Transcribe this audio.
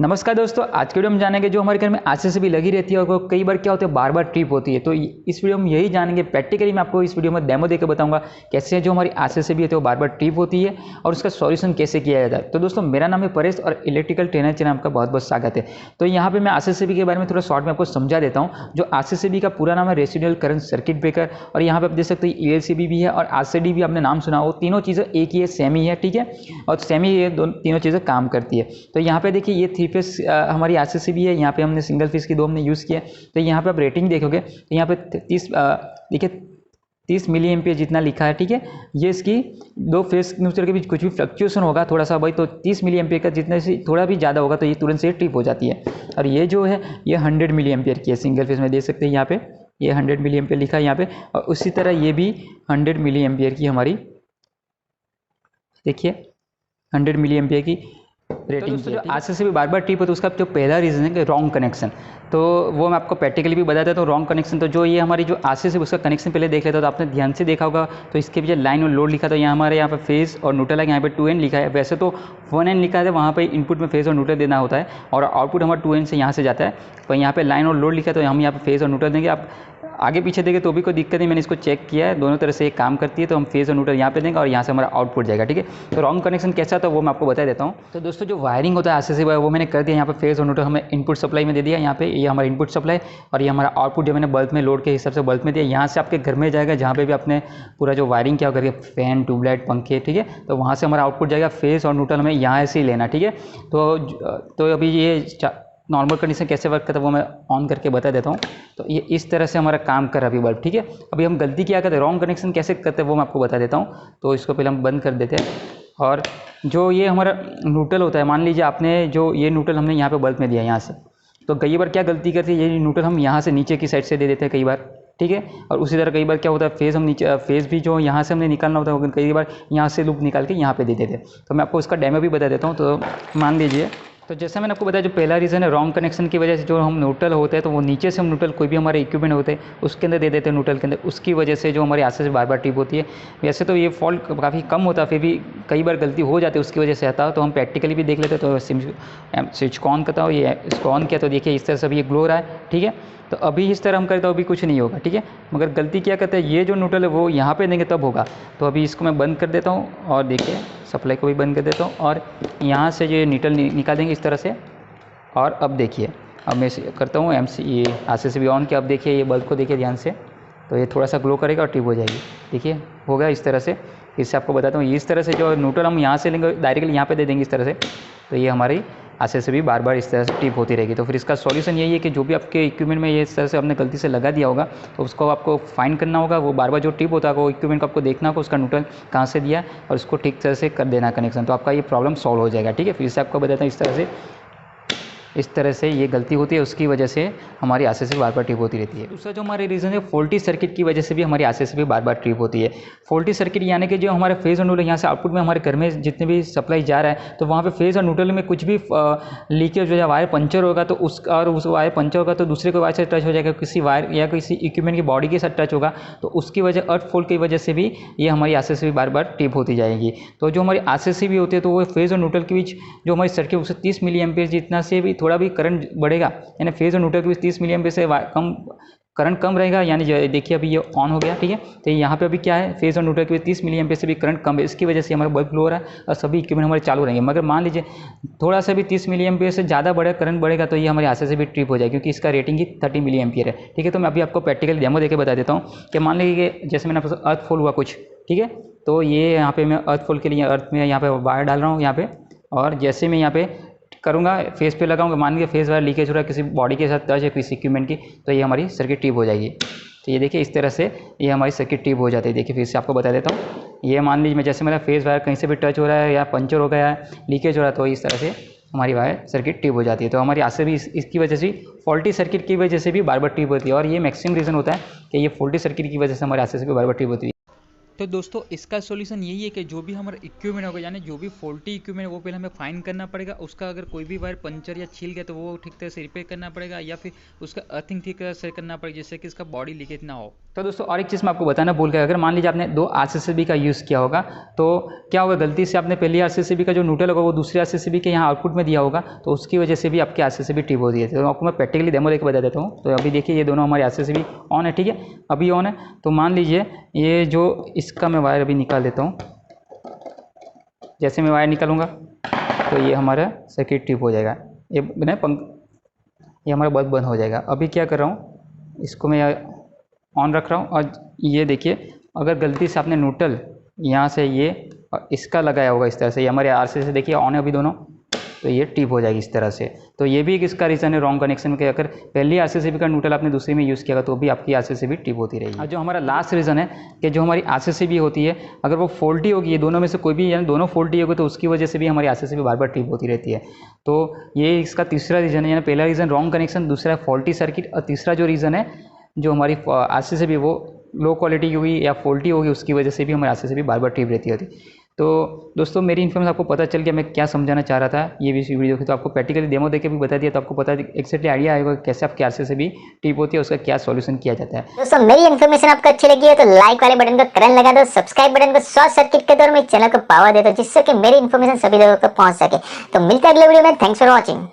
नमस्कार दोस्तों, आज के वीडियो में जानेंगे जो हमारे घर में आरसीसीबी लगी रहती है और वो कई बार क्या होता है बार बार ट्रिप होती है। तो इस वीडियो में यही जानेंगे, प्रैक्टिकली मैं आपको इस वीडियो में डेमो देकर बताऊंगा कैसे जो हमारी आरसीसीबी है तो वो बार बार ट्रिप होती है और उसका सॉल्यूशन कैसे किया जाता है। तो दोस्तों मेरा नाम है परेश और इलेक्ट्रिकल ट्रेनर चैनल आपका बहुत बहुत स्वागत है। तो यहाँ पे मैं आरसीसीबी के बारे में थोड़ा शॉर्ट में आपको समझा देता हूँ। जो आरसीसीबी का पूरा नाम है रेसिडुअल करंट सर्किट ब्रेकर, और यहाँ पे आप देख सकते हैं ईएलसीबी भी है और आरसीडी भी आपने नाम सुना हो। तीनों चीज़ें एक ही है, सेम ही है, ठीक है, और सेम ही ये तीनों चीज़ें काम करती है। तो यहाँ पे देखिए ये 3 फेस हमारी आरसीसीबी है, यहाँ पे हमने सिंगल फेस की 2 हमने यूज़ किया। तो यहाँ पे आप रेटिंग देखोगे तो यहाँ पे 30 देखिए 30 मिली एम्पियर जितना लिखा है, ठीक है। ये इसकी 2 फेस न्यूट्रल के बीच कुछ भी फ्लक्चुएशन होगा थोड़ा सा भाई, तो 30 मिली एम्पियर का जितने से थोड़ा भी ज़्यादा होगा तो ये तुरंत से ट्रिप हो जाती है। और ये जो है ये 100 मिली एम्पियर की है, सिंगल फेस में देख सकते हैं यहाँ पे ये 100 मिली एम्पियर लिखा है यहाँ पे। और उसी तरह ये भी 100 मिली एम्पियर की हमारी, देखिए 100 मिली एम्पियर की रेटिंग। तो जो आरसीसीबी बार बार ट्रिप होता है उसका जो पहला रीज़न है कि रॉन्ग कनेक्शन, तो वो मैं आपको प्रैक्टिकली भी बता देता हूँ। रॉन्ग कनेक्शन तो जो ये हमारी जो आरसीसीबी उसका कनेक्शन पहले देख लेता, तो आपने ध्यान से देखा होगा तो इसके पीछे लाइन और लोड लिखा था। यहाँ हमारे यहाँ पे फेज और न्यूट्रल है, यहाँ पे 2N लिखा है। वैसे तो 1N लिखा है, वहाँ पे इनपुट में फेज और न्यूट्रल देना होता है और आउटपुट हमारा 2N से यहाँ से जाता है। पर यहाँ पे लाइन और लोड लिखा है तो हम यहाँ पे फेज और न्यूट्रल देंगे। आप आगे पीछे देंगे तो भी कोई दिक्कत नहीं, मैंने इसको चेक किया है, दोनों तरह से ये काम करती है। तो हम फेज और न्यूट्रल यहाँ पे देंगे और यहाँ से हमारा आउटपुट जाएगा, ठीक है। तो रॉन्ग कनेक्शन कैसा था वो मैं आपको बता देता हूँ। तो दोस्तों जो वायरिंग होता है आरसीसीबी वो मैंने कर दिया। यहाँ पे फेज और न्यूट्रल हमें इनपुट सप्लाई में दे दिया, यहाँ पे ये हमारा इनपुट सप्लाई, और ये हमारा आउटपुट जो मैंने बल्ब में लोड के हिसाब से बल्ब में दिया। यहाँ से आपके घर में जाएगा जहाँ पे भी आपने पूरा जो वायरिंग किया करके फैन ट्यूबलाइट पंखे, ठीक है, तो वहाँ से हमारा आउटपुट जाएगा। फेज और न्यूट्रल हमें यहाँ से ही लेना, ठीक है। तो अभी ये नॉर्मल कंडीशन कैसे वर्क करता है वो मैं ऑन करके बता देता हूँ। तो ये इस तरह से हमारा काम कर रहा है अभी बल्ब, ठीक है। अभी हम गलती क्या करते हैं, रॉन्ग कनेक्शन कैसे करते हैं वो मैं आपको बता देता हूँ। तो इसको पहले हम बंद कर देते हैं। और जो ये हमारा न्यूट्रल होता है, मान लीजिए आपने जो ये न्यूट्रल हमने यहाँ पे बल्ब में दिया यहाँ से, तो कई बार क्या गलती करती है, ये न्यूट्रल हम यहाँ से नीचे की साइड से दे देते हैं कई बार, ठीक है। और उसी तरह कई बार क्या होता है फेज हम नीचे, फेज भी जो यहाँ से हमने निकालना होता है कई बार यहाँ से लूप निकाल के यहाँ पे दे देते हैं। तो मैं आपको इसका डेमो भी बता देता हूँ। तो मान लीजिए, तो जैसे मैंने आपको बताया जो पहला रीज़न है रॉन्ग कनेक्शन की वजह से जो हम न्यूट्रल होते हैं तो वो नीचे से हम न्यूट्रल कोई भी हमारे इक्विपमेंट होते हैं उसके अंदर दे देते हैं न्यूट्रल के अंदर, उसकी वजह से जो हमारी आरसीसीबी बार बार ट्रिप होती है। वैसे तो ये फॉल्ट काफ़ी कम होता है, फिर भी कई बार गलती हो जाती है उसकी वजह से आता है। तो हम प्रैक्टिकली भी देख लेते हैं। तो स्विच को ऑन करता हूँ, ये इसको ऑन किया तो देखिए इस तरह से अभी ये ग्लो रहा है, ठीक है। तो अभी इस तरह हम करते हो अभी कुछ नहीं होगा, ठीक है। मगर गलती क्या करते हैं, ये जो न्यूट्रल है वो यहाँ पे देंगे तब होगा। तो अभी इसको मैं बंद कर देता हूँ और देखिए सप्लाई को भी बंद कर देता हूँ और यहाँ से ये न्यूट्रल निकाल देंगे इस तरह से। और अब देखिए, अब मैं करता हूँ ये आरसीसीबी ऑन किया। अब देखिए ये बल्ब को देखिए ध्यान से, तो ये थोड़ा सा ग्लो करेगा और ट्रिप हो जाएगी, देखिए हो गया इस तरह से। इससे आपको बताता हूँ इस तरह से जो न्यूट्रल हम यहाँ से लेंगे डायरेक्टली यहाँ पे दे देंगे इस तरह से, तो ये हमारी आरसीसीबी बार बार इस तरह से ट्रिप होती रहेगी। तो फिर इसका सॉल्यूशन यही है कि जो भी आपके इक्विपमेंट में ये इस तरह से आपने गलती से लगा दिया होगा तो उसको आपको फाइंड करना होगा। वो बार बार जो ट्रिप होता है वो इक्विपमेंट को आपको देखना होगा उसका न्यूट्रल कहाँ से दिया और उसको ठीक तरह से कर देना कनेक्शन, तो आपका ये प्रॉब्लम सॉल्व हो जाएगा, ठीक है। फिर से आपको बताता हूँ इस तरह से ये गलती होती है, उसकी वजह से हमारी आरसीसीबी बार बार ट्रिप होती रहती है। दूसरा जो हमारे रीज़न है फॉल्टी सर्किट की वजह से भी हमारी आरसीसीबी बार बार ट्रिप होती है। फॉल्टी सर्किट यानी कि जो हमारे फेज और न्यूट्रल यहाँ से आउटपुट में हमारे घर में जितने भी सप्लाई जा रहा है तो वहाँ पे फेज और न्यूट्रल में कुछ भी लीकेज हो जाए, वायर पंचर होगा तो उस वायर पंचर होगा तो दूसरे को वायर से टच हो जाएगा, किसी वायर या किसी इक्विपमेंट की बॉडी के साथ टच होगा तो उसकी वजह अर्थ फॉल्ट की वजह से भी ये हमारी आरसीसीबी बार बार ट्रिप होती जाएगी। तो जो हमारी आरसीसीबी होती है तो वो फेज और न्यूट्रल के बीच जो हमारी सर्किट उससे 30 मिली एम्पियर जितना से भी थोड़ा भी करंट बढ़ेगा, यानी फेज और न्यूट्रल के बीच 30 मिली एम्पियर से कम करंट कम रहेगा। यानी देखिए अभी ये ऑन हो गया, ठीक है। तो यहाँ पे अभी क्या है, फेज और न्यूट्रल के बीच 30 मिली एम्पियर से भी करंट कम है, इसकी वजह से हमारा बल्ब ग्लो हो रहा है और सभी इक्विपमेंट हमारे चालू रहेंगे। मगर मान लीजिए थोड़ा सा भी 30 मिली एम्पियर से ज़्यादा बढ़े करंट बढ़ेगा तो ये हमारी आरसीसीबी भी ट्रिप हो जाएगी, क्योंकि इसका रेटिंग ही 30 मिली एम्पियर है, ठीक है। तो मैं अभी आपको प्रैक्टिकल डेमो देके बता देता हूँ कि मान लीजिए जैसे मैंने अर्थ फॉल हुआ कुछ, ठीक है। तो ये यहाँ पे मैं अर्थ फॉल के लिए अर्थ में यहाँ पे वायर डाल रहा हूँ यहाँ पे, और जैसे मैं यहाँ पे करूँगा फेस पे लगाऊंगा, मान लीजिए फेस वायर लीकेज हो रहा है किसी बॉडी के साथ टच है किसी इक्विपमेंट की, तो ये हमारी सर्किट ट्रिप हो जाएगी। तो ये देखिए इस तरह से ये हमारी सर्किट ट्रिप हो जाती है। देखिए फिर से आपको बता देता हूँ, ये मान लीजिए मैं जैसे मेरा फेस वायर कहीं से भी टच हो रहा है या पंचर हो गया है, लीकेज हो रहा है, तो इस तरह से हमारी वायर सर्किट ट्रिप हो जाती है। तो हमारी आरसीसीबी इसकी वजह से फॉल्टी सर्किट की वजह से भी बार बार ट्रिप होती है, और ये मैक्सिमम रीज़न होता है कि ये फॉल्टी सर्किट की वजह से हमारी आरसीसीबी बार बार ट्रिप होती है। तो दोस्तों इसका सॉल्यूशन यही है कि जो भी हमारा इक्विपमेंट होगा, यानी जो भी फॉल्टी इक्विपमेंट है वो पहले हमें फाइंड करना पड़ेगा। उसका अगर कोई भी वायर पंचर या छील गया तो वो ठीक तरह से रिपेयर करना पड़ेगा, या फिर उसका अर्थिंग ठीक तरह से करना पड़ेगा जिससे कि इसका बॉडी लीकेज ना हो। तो दोस्तों और एक चीज़ मैं आपको बताना भूल गया, अगर मान लीजिए आपने दो आरसीसीबी का यूज़ किया होगा तो क्या होगा, गलती से आपने पहली आरसीसीबी का जो न्यूट्रल होगा वो दूसरी आरसीसीबी के यहाँ आउटपुट में दिया होगा, तो उसकी वजह से भी आपकी आरसीसीबी टिप होती है। तो आपको मैं प्रैक्टिकली डेमो देकर बता देता हूँ। तो अभी देखिए ये दोनों हमारी आरसीसीबी ऑन है, ठीक है, अभी ऑन है। तो मान लीजिए ये जो इसका मैं वायर अभी निकाल देता हूँ, जैसे मैं वायर निकालूंगा तो ये हमारा सर्किट टिप हो जाएगा, ये हमारा बल्ब बंद हो जाएगा। अभी क्या कर रहा हूँ, इसको मैं ऑन रख रहा हूँ और ये देखिए अगर गलती से आपने न्यूट्रल यहाँ से ये और इसका लगाया होगा इस तरह से, ये हमारे आरसी से देखिए ऑन है अभी दोनों, तो ये टिप हो जाएगी इस तरह से। तो ये भी एक इसका रीज़न है रॉन्ग कनेक्शन के, अगर पहली आरसीसीबी का न्यूट्रल आपने दूसरी में यूज़ किया तो भी आपकी आरसीसीबी टिप होती रहेगी। और जो हमारा लास्ट रीज़न है कि जो हमारी आरसीसीबी होती है अगर वो फॉल्टी होगी, ये दोनों में से कोई भी, यानी दोनों फॉल्टी होगी, तो उसकी वजह से भी हमारी आरसीसीबी बार बार टिप होती रहती है। तो ये इसका तीसरा रीज़न है, यानी पहला रीज़न रॉन्ग कनेक्शन, दूसरा फॉल्टी सर्किट, और तीसरा जो रीज़न है जो हमारी आरसीसीबी वो लो क्वालिटी की होगी या फॉल्टी होगी, उसकी वजह से भी हमारी आरसीसीबी बार बार टिप रहती होती। तो दोस्तों मेरी इन्फॉर्मेशन आपको पता चल गया मैं क्या समझाना चाह रहा था ये भी वीडियो की, तो आपको प्रैक्टिकली डेमो देके भी बता दिया, तो आपको पता एक्जैक्टली आइडिया आएगा कैसे आपकी आरसीसीबी टिप होती है, उसका क्या सॉल्यूशन किया जाता है। दोस्तों मेरी इन्फॉर्मेशन आपको अच्छी लगी है तो लाइक वाले बटन को करंट लगा दो, सब्सक्राइब बटन को शॉर्ट सर्किट कर दो और मेरे चैनल को पावर दे दो, जिससे कि मेरी इन्फॉर्मेशन सभी लोगों को पहुंच सके। तो मिलते हैं अगले वीडियो में। Thanks for watching.